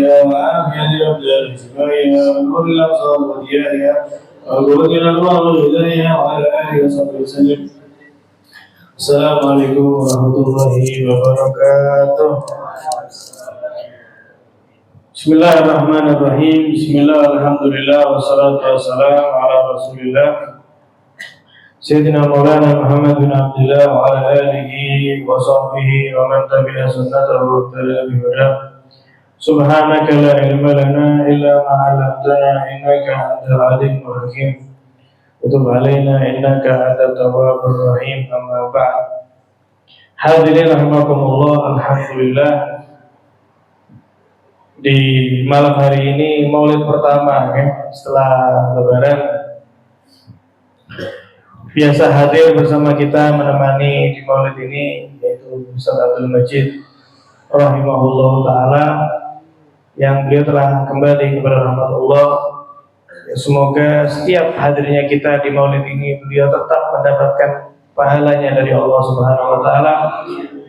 وعافية لأبدال إسماعيلها ونور الأبصار وديارها وقوتنا الله والهداية وعلى آله وصحبه وسلم. السلام عليكم ورحمة الله وبركاته. Bismillahirrahmanirrahim. Bismillah, alhamdulillah, wassalatu wassalamu ala rasulillah Sayyidina Maulana Muhammad bin Abdullah wa ala alihi wa sahbihi wa man tabi'a sunnatahu wa tabi'a bihudah. Subhanaka la ilma lana illa ma 'allamtana innaka antal alimul hakim. Wa tub 'alaina innaka antat tawwabur rahim. Amma ba'd. Hadirin rahimakumullah, alhamdulillah. Di malam hari ini Maulid pertama ya, setelah Lebaran. Biasa hadir bersama kita menemani di Maulid ini yaitu Ustaz Abdul Majid rahimahullah taala, yang beliau telah kembali kepada rahmat Allah. Ya, semoga setiap hadirnya kita di Maulid ini beliau tetap mendapatkan pahalanya dari Allah Subhanahu wa taala,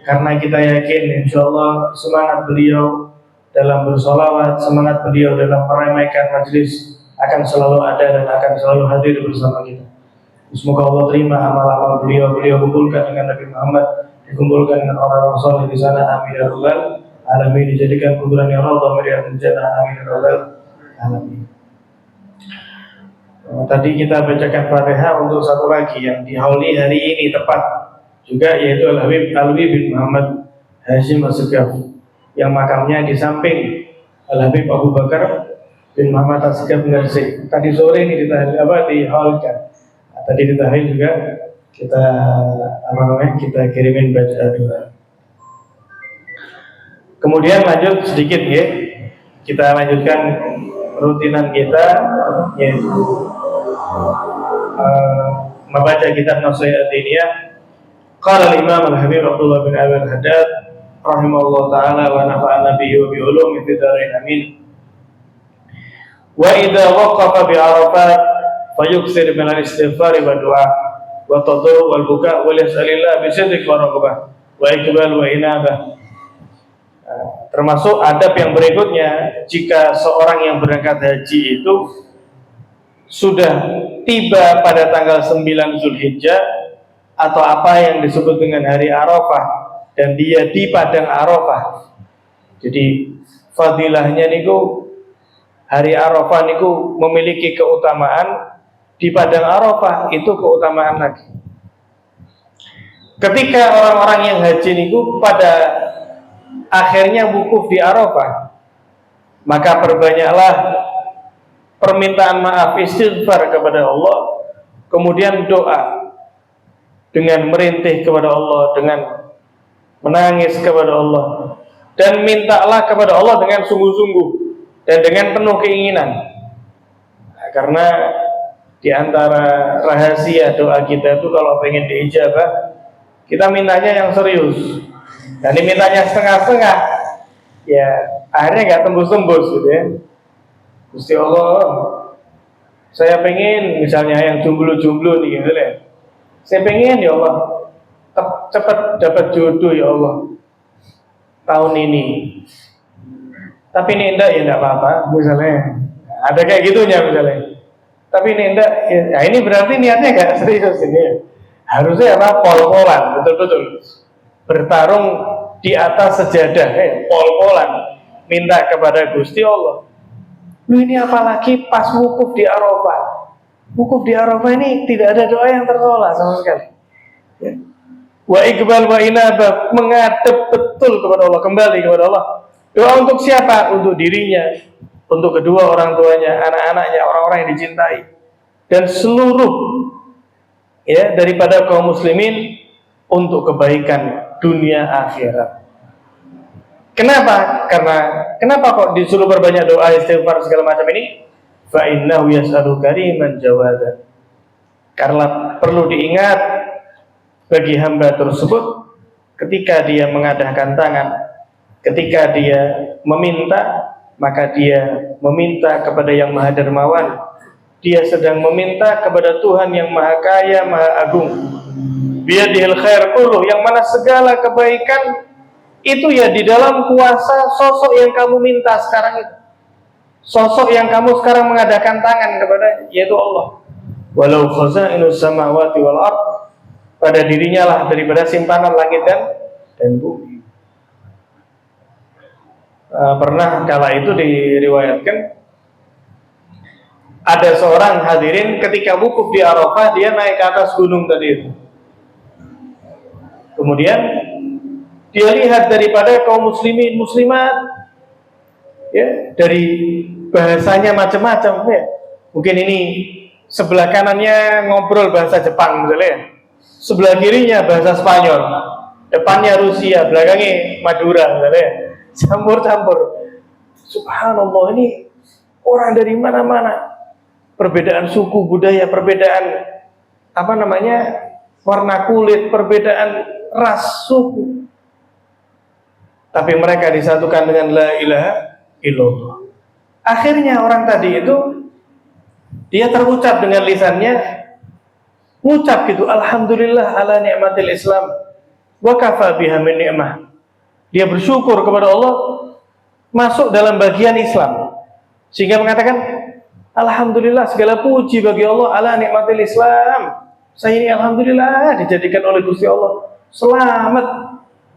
karena kita yakin insyaallah semangat beliau dalam bersolawat, semangat beliau dalam meramaikan majelis akan selalu ada dan akan selalu hadir bersama kita. Semoga Allah terima amal-amal beliau kumpulkan dengan Nabi Muhammad, dikumpulkan dengan orang-orang saleh di sana, amin ya rabbal alamin. Dijadikan kuburan yang raudhah min jannah, amin ya rabbal alamin. Tadi kita bacakan Fatihah untuk satu lagi yang dihauli hari ini tepat juga, yaitu Al-Habib Alwi bin Muhammad Hashim As-Segaf, yang makamnya di samping Al-Habib Abu Bakar bin Muhammad As-Segaf Ngersik. Tadi sore ini dihaulkan. Tadi ditahlil juga kita kirimin bacaan doa. Kemudian lanjut sedikit ya, kita lanjutkan rutinan kita, yaitu membaca kitab Nasihat Diniyah. Qala al-Imam Al-Habib Abdullah bin Abi Al-Haddad rahimahullah ta'ala wa nafa'ana bihi wa bi ulumi fid dharain amin. Wa idza waqafa bi Arafat fayuksir min al-istighfar wa du'a wa tadhu wal buka wa yas'alillah bi sidq wa raghbah wa iqbal wa inabah. Termasuk adab yang berikutnya, jika seorang yang berangkat haji itu sudah tiba pada tanggal 9 Zulhijjah atau apa yang disebut dengan hari Arafah, dan dia di padang Arafah. Jadi fadilahnya niku, hari Arafah niku memiliki keutamaan, di padang Arafah itu keutamaan lagi. Ketika orang-orang yang haji niku pada akhirnya wukuf di Arafah, maka perbanyaklah permintaan maaf, istighfar kepada Allah, kemudian doa dengan merintih kepada Allah, dengan menangis kepada Allah, dan mintalah kepada Allah dengan sungguh-sungguh dan dengan penuh keinginan. Karena di antara rahasia doa kita itu kalau pengen diijabah, kita mintanya yang serius. Dan mintanya setengah-setengah, ya akhirnya nggak tembus-tembus gitu ya. Gusti Allah, saya pengen misalnya yang jomblo-jomblo nih gitu ya. Saya pengen ya Allah cepat dapat jodoh ya Allah tahun ini. Tapi ini enggak, ya enggak apa-apa misalnya. Ada kayak gitunya misalnya. Tapi ini enggak, ya ini berarti niatnya enggak serius ini. Harusnya apa? Pol-polan, betul-betul. Bertarung di atas sejadah, pol-polan, minta kepada Gusti Allah. Lu ini apalagi pas wukuf di Arafah. Wukuf di Arafah ini tidak ada doa yang tertolak sama sekali. Ya. Wa iqbal wa inabah, menghadap betul kepada Allah, kembali kepada Allah. Doa untuk siapa? Untuk dirinya, untuk kedua orang tuanya, anak-anaknya, orang-orang yang dicintai, dan seluruh ya daripada kaum muslimin, untuk kebaikan dunia akhirat. Kenapa? Kenapa kok disuruh berbanyak doa, istighfar segala macam ini? Fa innahu yas'alu kariman jawada. Karena perlu diingat bagi hamba tersebut, ketika dia mengadahkan tangan, ketika dia meminta, maka dia meminta kepada yang maha dermawan. Dia sedang meminta kepada Tuhan yang maha kaya, maha agung. Biyadihil khair kulluh, yang mana segala kebaikan itu ya di dalam kuasa sosok yang kamu minta sekarang itu. Sosok yang kamu sekarang mengadakan tangan kepada, yaitu Allah. Walau khazainus samawati wal ard, pada dirinya lah daripada simpanan langit dan bumi. Pernah kala itu diriwayatkan ada seorang hadirin ketika wukuf di Arafah, dia naik ke atas gunung tadi itu. Kemudian dia lihat daripada kaum muslimin muslimat, ya, dari bahasanya macam-macam, ya. Mungkin ini sebelah kanannya ngobrol bahasa Jepang misalnya, sebelah kirinya bahasa Spanyol, depannya Rusia, belakangnya Madura misalnya, campur-campur. Subhanallah, ini orang dari mana-mana, perbedaan suku, budaya, perbedaan warna kulit, perbedaan ras, suku, tapi mereka disatukan dengan la ilaha illallah. Akhirnya orang tadi itu dia terucap dengan lisannya, ngucap gitu, alhamdulillah ala ni'matil Islam wa kafa biha min ni'mah. Dia bersyukur kepada Allah masuk dalam bagian Islam, sehingga mengatakan alhamdulillah, segala puji bagi Allah ala ni'matil Islam. Saya ini alhamdulillah dijadikan oleh Gusti Allah selamat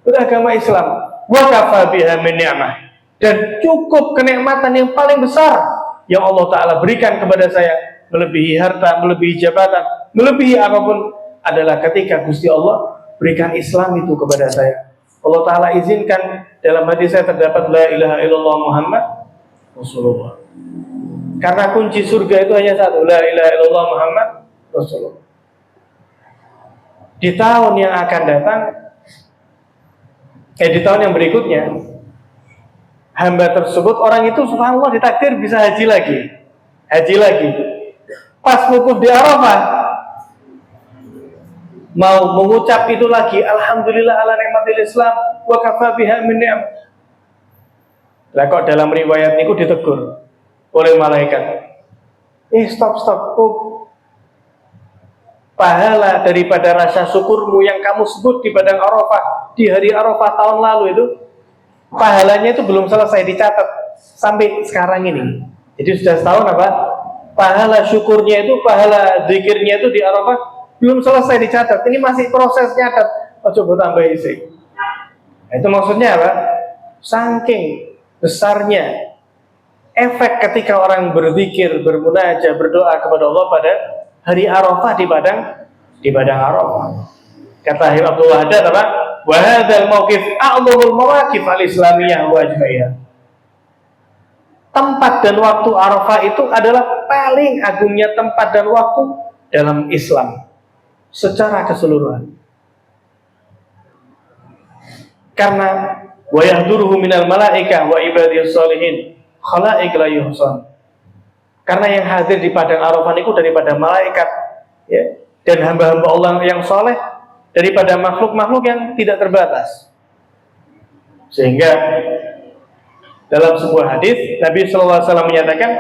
beragama Islam. Wa kafa biha min ni'mah, dan cukup kenikmatan yang paling besar yang Allah Ta'ala berikan kepada saya, melebihi harta, melebihi jabatan, melebihi apapun, adalah ketika Gusti Allah berikan Islam itu kepada saya. Allah Ta'ala izinkan dalam hati saya terdapat la ilaha illallah Muhammad Rasulullah. Karena kunci surga itu hanya satu, la ilaha illallah Muhammad Rasulullah. Di tahun yang akan datang, di tahun yang berikutnya, hamba tersebut, orang itu subhanallah ditakdir bisa haji lagi. Pas wukuf di Arafah, mau mengucap itu lagi, alhamdulillah ala ni'matil Islam wa kafa biha min ni'mah. Lah kok dalam riwayat niku ditegur oleh malaikat, stop. Pahala daripada rasa syukurmu yang kamu sebut di padang Arafah, di hari Arafah tahun lalu itu, pahalanya itu belum selesai dicatat sampai sekarang ini. Jadi sudah setahun pahala syukurnya itu, pahala zikirnya itu di Arafah belum selesai dicatat. Ini masih proses nyatat. Coba tambah isi. Itu maksudnya apa? Saking besarnya efek ketika orang berzikir, bermunajat, berdoa kepada Allah pada hari Arafah di padang Arafah. Kata Habib Abdullah Haddad wa hadzal mauqif a'dhamul mawaqif al-islamiyah wa ajma'iyah. Tempat dan waktu Arafah itu adalah paling agungnya tempat dan waktu dalam Islam secara keseluruhan. Karena wa yahduruhu minal malaikah wa ibadiyus sholihin khalaiq la yuhsan. Karena yang hadir di padang Arafah itu daripada malaikat, ya, dan hamba-hamba Allah yang soleh, daripada makhluk-makhluk yang tidak terbatas. Sehingga dalam sebuah hadis Nabi SAW menyatakan,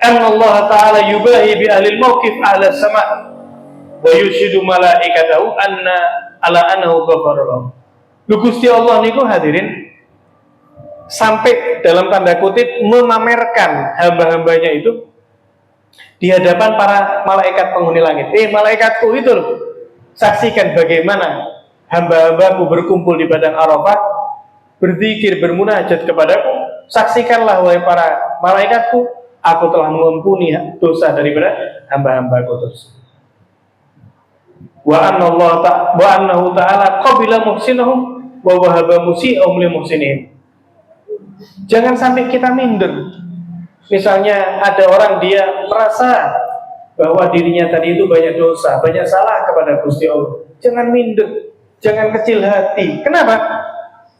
Allah Ta'ala yubahi bi ahlil mawqif ahla sama' wa yushidu malaikatahu anna ala annahu ghafarallahu. Gusti Allah niku hadirin sampai dalam tanda kutip memamerkan hamba-hambanya itu di hadapan para malaikat penghuni langit. Malaikatku itu loh, saksikan bagaimana hamba-hambaku berkumpul di padang Arafah, berzikir, bermunajat kepadaku. Saksikanlah wahai para malaikatku, aku telah mengampuni dosa daripada hamba-hambaku tersebut. Wa annahu ta'ala qabila muhsinahum wa wahaba musi'ahum li muhsinihim. Jangan sampai kita minder. Misalnya ada orang dia merasa bahwa dirinya tadi itu banyak dosa, banyak salah kepada Gusti Allah. Jangan minder, jangan kecil hati. Kenapa?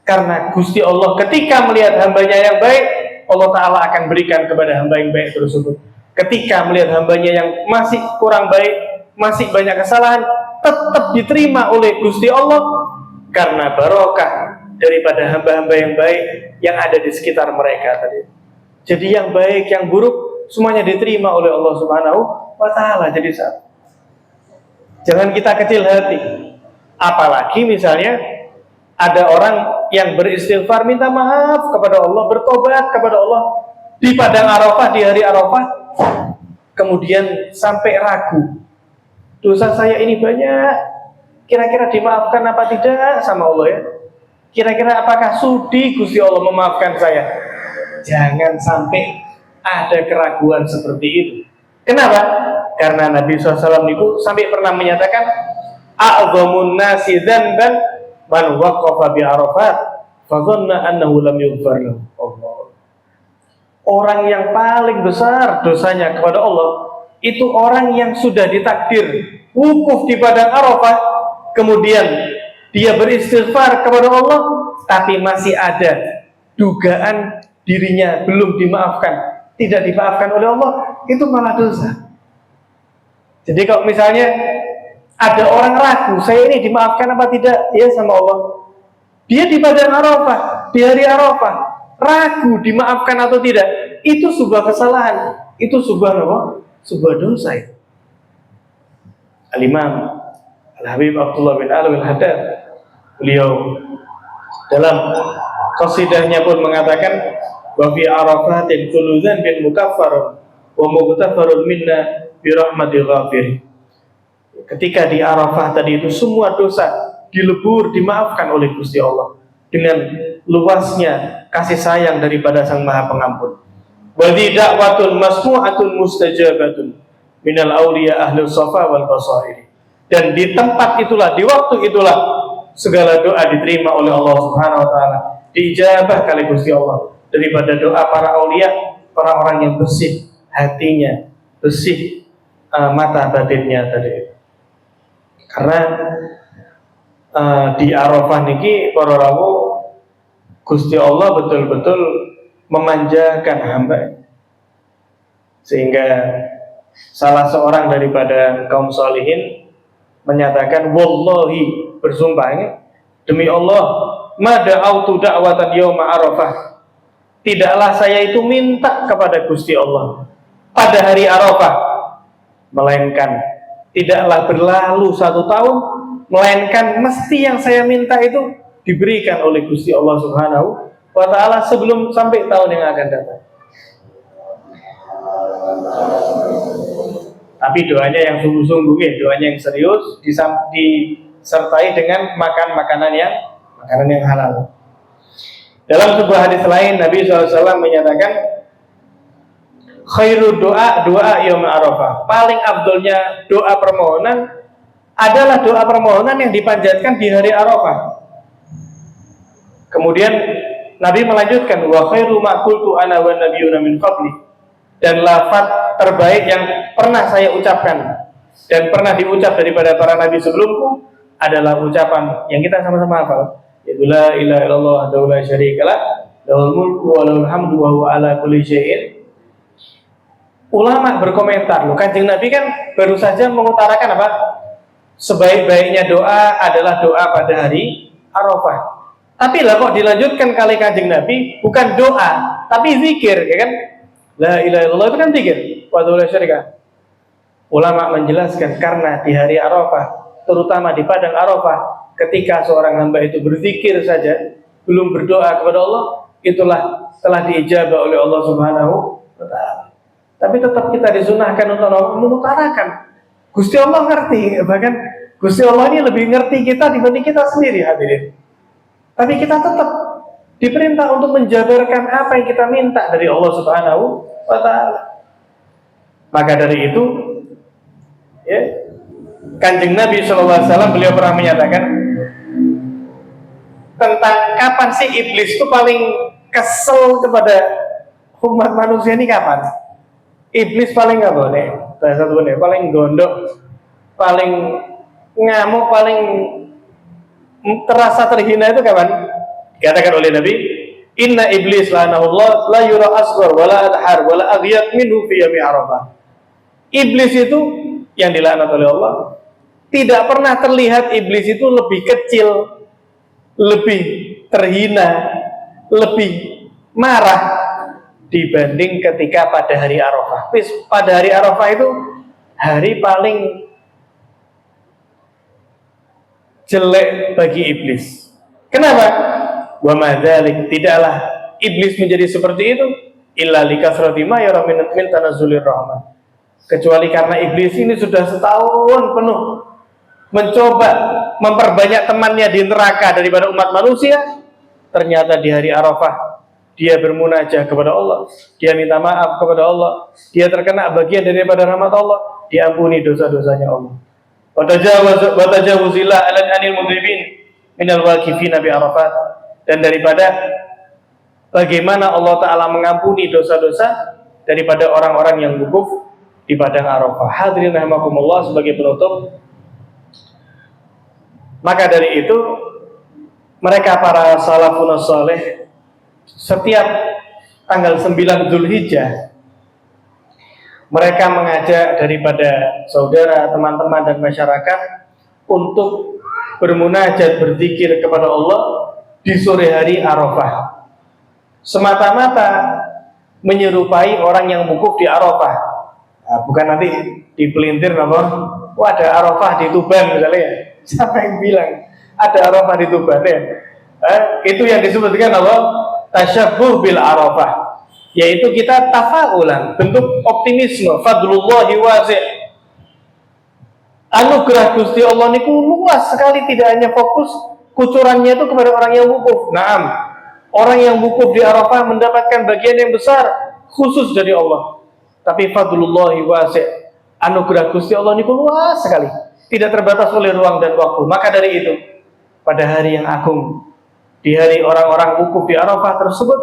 Karena Gusti Allah ketika melihat hambanya yang baik, Allah Ta'ala akan berikan kepada hamba yang baik tersebut. Ketika melihat hambanya yang masih kurang baik, masih banyak kesalahan, tetap diterima oleh Gusti Allah karena barokah daripada hamba-hamba yang baik yang ada di sekitar mereka tadi. Jadi yang baik, yang buruk, semuanya diterima oleh Allah Subhanahu wa Ta'ala. Jadi jangan kita kecil hati. Apalagi misalnya ada orang yang beristighfar, minta maaf kepada Allah, bertobat kepada Allah di padang Arafah, di hari Arafah, kemudian sampai ragu, dosa saya ini banyak, kira-kira dimaafkan apa tidak sama Allah ya? Kira-kira apakah sudi Gusti Allah memaafkan saya? Jangan sampai ada keraguan seperti itu. Kenapa? Karena Nabi SAW itu sampai pernah menyatakan, a'zamun nasi dzanban man waqafa bi Arafat fa dhanna annahu lam yughfar lahu. Orang yang paling besar dosanya kepada Allah itu orang yang sudah ditakdir wukuf di padang Arafah, kemudian dia beristighfar kepada Allah, tapi masih ada dugaan dirinya belum dimaafkan, tidak dimaafkan oleh Allah, itu malah dosa. Jadi kalau misalnya ada orang ragu, saya ini dimaafkan apa tidak ya sama Allah, dia di padang Arafah, di hari Arafah, ragu dimaafkan atau tidak, itu sebuah kesalahan, itu sebuah apa? Sebuah dosa. Al-Imam Al-Habib Abdullah bin Alwi Al-Haddad, beliau dalam qasidahnya pun mengatakan, wa fi Arafatin kullu dzanbin mukaffarun wa mughtafarun minna bi rahmatil ghafir. Ketika di Arafah tadi itu semua dosa dilebur, dimaafkan oleh Gusti Allah dengan luasnya kasih sayang daripada Sang Maha Pengampun. Wa da'watun masmu'atun mustajabatun minal auliya ahli safa wal basair. Dan di tempat itulah, di waktu itulah, segala doa diterima oleh Allah Subhanahu wa taala, diijabah kali Gusti Allah daripada doa para aulia, para orang yang bersih hatinya, bersih mata batinnya tadi. Karena di Arafah niki para rawuh Gusti Allah betul-betul memanjakan hamba, sehingga salah seorang daripada kaum sholihin menyatakan, wallahi, bersumpah demi Allah, ma da'autu da'watan yauma Arafah, tidaklah saya itu minta kepada Gusti Allah pada hari Arafah, melainkan tidaklah berlalu 1 tahun, melainkan mesti yang saya minta itu diberikan oleh Gusti Allah Subhanahu wa ta'ala sebelum sampai tahun yang akan datang. Tapi doanya yang sungguh-sungguh, doanya yang serius, disertai dengan makan makanan yang halal. Dalam sebuah hadis lain, Nabi SAW menyatakan, khairu doa yaum Arafah, paling afdolnya doa permohonan adalah doa permohonan yang dipanjatkan di hari Arafah. Kemudian Nabi melanjutkan, wa khairu ma qultu ana wan nabiyuna min qabli, dan lafaz terbaik yang pernah saya ucapkan dan pernah diucap daripada para nabi sebelumku adalah ucapan yang kita sama-sama hafal, yaitu la ilaha illallah wa la syarikalah, lahul mulku wa lahul hamdu wa huwa ala kulli syai'in. Ulama berkomentar, loh, Kanjeng Nabi kan baru saja mengutarakan apa? Sebaik-baiknya doa adalah doa pada hari Arafah. Tapi lah kok dilanjutkan kali Kanjeng Nabi bukan doa, tapi zikir, ya kan? La ilaha illallah itu kan zikir. Wa la syarika. Ulama menjelaskan karena di hari Arafah, terutama di padang Arafah, ketika seorang hamba itu berzikir saja, belum berdoa kepada Allah, itulah telah diijabah oleh Allah Subhanahu wa ta'ala. Tapi tetap kita disunahkan untuk mengutarakan. Gusti Allah ngerti, bahkan Gusti Allah ini lebih ngerti kita dibanding kita sendiri, hadirin. Tapi kita tetap diperintah untuk menjabarkan apa yang kita minta dari Allah Subhanahu wa ta'ala. Maka dari itu, ya, Kanjeng Nabi SAW beliau pernah menyatakan tentang kapan sih iblis itu paling kesel kepada umat manusia ini kapan? Iblis paling nggak boleh, paling gondok, paling ngamuk, paling terasa terhina itu kapan? Dikatakan oleh Nabi, inna iblis la'anahullah la yura asghar wala adhar wala aghyat minhu fi yawmi Arafah. Iblis itu yang dilaknat oleh Allah, tidak pernah terlihat iblis itu lebih kecil, lebih terhina, lebih marah dibanding ketika pada hari Arafah. Pada hari Arafah itu hari paling jelek bagi iblis. Kenapa? Wa madzalik, tidaklah iblis menjadi seperti itu illa likasrati ma yara min tanazzulir rahman, kecuali karena iblis ini sudah setahun penuh mencoba memperbanyak temannya di neraka daripada umat manusia. Ternyata di hari Arafah dia bermunajat kepada Allah, dia minta maaf kepada Allah, dia terkena bagian daripada rahmat Allah, diampuni dosa-dosanya Allah. Wa tajawuzillah 'anil mudhibin minal waqifina bi Arafat, dan daripada bagaimana Allah Ta'ala mengampuni dosa-dosa daripada orang-orang yang wukuf di padang Arafah. Hadirin rahimakumullah, sebagai penutup, maka dari itu mereka para salafun saleh setiap tanggal 9 Dzulhijjah mereka mengajak daripada saudara, teman-teman dan masyarakat untuk bermunajat, berzikir kepada Allah di sore hari Arafah, semata-mata menyerupai orang yang wukuf di Arafah. Nah, bukan nanti dipelintir apa, wah ada Arafah di Tuban misalnya ya. Siapa yang bilang ada Arafah di Tuban ya? Itu yang disebutkan Allah tasyabbuh bil Arafah, yaitu kita tafaulan, bentuk optimisme, fadlullahi wasi'. Anugerah Gusti Allah niku luas sekali, tidak hanya fokus kucurannya itu kepada orang yang wukuf. Naam, orang yang wukuf di Arafah mendapatkan bagian yang besar khusus dari Allah. Tapi fadlullahi wasi', anugerah Gusti Allah niku luas sekali, tidak terbatas oleh ruang dan waktu. Maka dari itu, pada hari yang agung, di hari orang-orang wukuf di Arafah tersebut,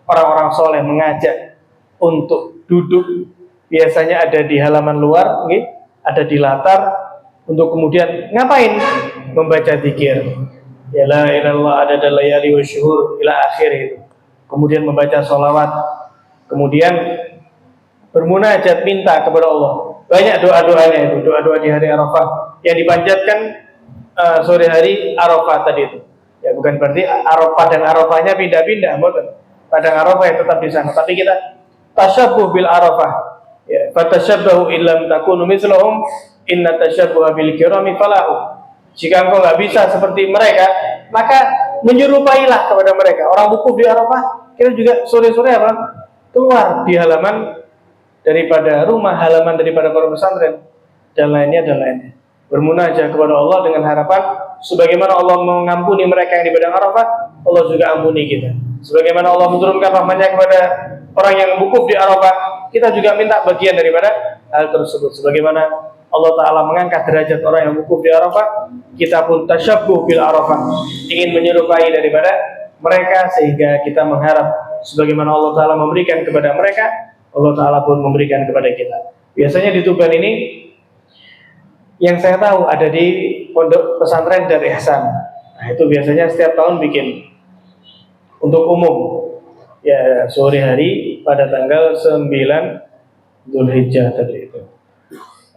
orang-orang soleh mengajak untuk duduk, biasanya ada di halaman luar, ada di latar, untuk kemudian ngapain? Membaca zikir. Ya la ilallah adada layali wa syuhur ila akhir itu. Kemudian membaca sholawat, kemudian bermunajat, minta kepada Allah. Banyak doa-doanya itu, doa-doa di hari Arafah yang dipanjatkan sore hari Arafah tadi itu. Ya bukan berarti Arafah dan Arafahnya pindah-pindah, bukan. Padang Arafah yang tetap di sana, tapi kita tasyabbuh bil Arafah. Ya, fatashabbahu illam takunu mislahum inna tasyabbuha bil kirami falahu. Jika engkau nggak bisa seperti mereka, maka menyerupailah kepada mereka. Orang wukuf di Arafah, kita juga sore-sore apa? Keluar di halaman daripada rumah, halaman daripada pondok pesantren dan lainnya. Bermunajat kepada Allah dengan harapan sebagaimana Allah mengampuni mereka yang di padang Arafah, Allah juga ampuni kita. Sebagaimana Allah menurunkan rahmat-Nya kepada orang yang wukuf di Arafah, kita juga minta bagian daripada hal tersebut. Sebagaimana Allah Ta'ala mengangkat derajat orang yang wukuf di Arafah, kita pun tasyabbuh bil Arafah, ingin menyerupai daripada mereka, sehingga kita mengharap sebagaimana Allah Ta'ala memberikan kepada mereka, Allah Ta'ala pun memberikan kepada kita. Biasanya di Tuban ini, yang saya tahu ada di pondok pesantren Dar Ihsan. Nah, itu biasanya setiap tahun bikin untuk umum, ya sore hari pada tanggal 9 Dzulhijjah tadi itu.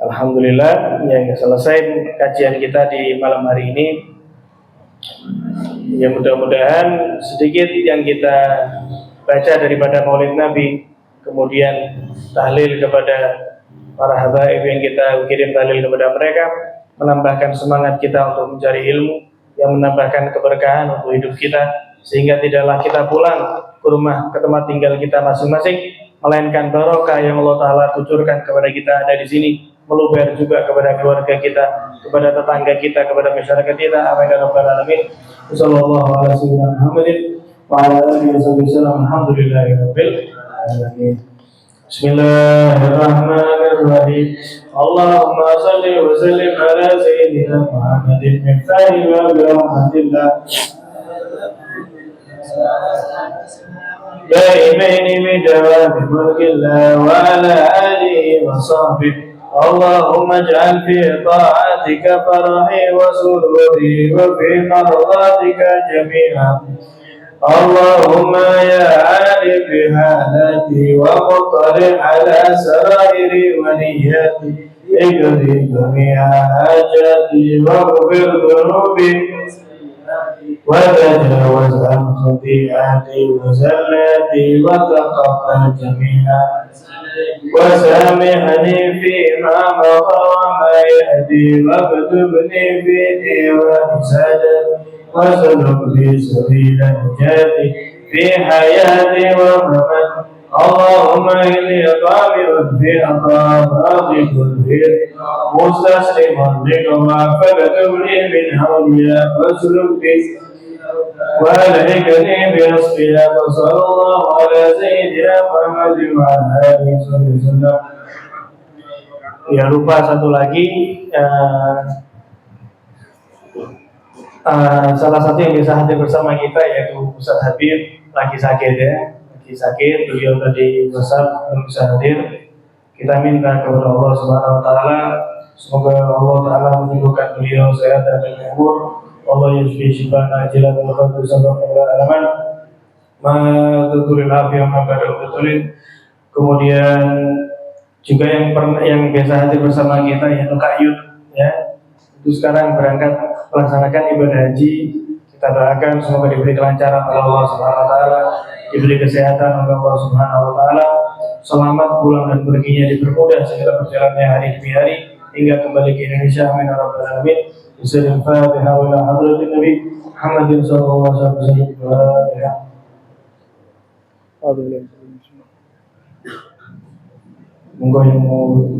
Alhamdulillah, yang selesai kajian kita di malam hari ini. Ya mudah-mudahan sedikit yang kita baca daripada Maulid Nabi, kemudian tahlil kepada para habaib yang kita kirim tahlil kepada mereka, menambahkan semangat kita untuk mencari ilmu yang menambahkan keberkahan untuk hidup kita, sehingga tidaklah kita pulang ke rumah, ke tempat tinggal kita masing-masing, melainkan barokah yang Allah Ta'ala kucurkan kepada kita ada di sini, meluber juga kepada keluarga kita, kepada tetangga kita, kepada masyarakat kita. Amin ya rabbal alamin. Wassallallahu ala sayyidina Muhammadin wa ala alihi wasallam. Alhamdulillahirabbil alamin. Bismillahirrahmanirrahim. Allahumma shalli wa sallim ala sayyidina Muhammadin miftahi wa birahmatillah daimaini bidawami mulkillah wa ala alihi wa sahbihi. Allahumma ij'al fi ta'atika farahi wa sururi wa fi mardatika jami'an. Allahumma ya alif bihalati wa muttali ala sarairi wa niyati ikri jami'a hajati wa ghfir dhunubi wa tajawaz an khati'ati wa zallati wa taqabbal jami'a wa samihni fima madha wa ma yahdi wa ktubni fi diwan sadati واسلك بي سبيل النجاة في حياتي ومماتي اللهم إني طامع في عطاء راضي في مستسلم لكما فاكتب لي من أولياء واسلك بي وألحقني بأصفياء وصلى الله على سيدنا محمد وعلى آله وسلم. Ya lupa satu lagi salah satu yang bisa hadir bersama kita yaitu Ustaz Habib lagi sakit ya, lagi sakit, beliau tadi besar belum bisa hadir. Kita minta kepada Allah Subhanahu Wa Taala semoga Allah Taala menyembuhkan beliau sehat dan umur. Allah yashfi shifaan ajilan wa qadru sallallahu alaihi alaman ma tuturil afiyah ma barakatuh. Kemudian juga yang biasa hadir bersama kita yaitu Kak Yud ya, itu sekarang berangkat melaksanakan ibadah haji. Kita doakan semoga diberi kelancaran oleh Allah Subhanahu Wa Taala, diberi kesehatan oleh Allah Subhanahu Wa Taala, selamat pulang dan perginya dipermudah segala perjalanannya hari demi hari hingga kembali ke Indonesia. Amin ya rabbal alamin. Bismillahirrahmanirrahim. Fatihah wa hadratin Nabi Muhammadin sallallahu alaihi wasallam. Monggo yang mau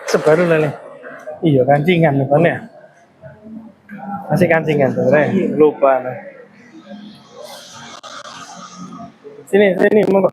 sebaru lah nih. Iya kancingan nih ya. Masih kancingan sebenarnya. Lupa nih. Sini monggo.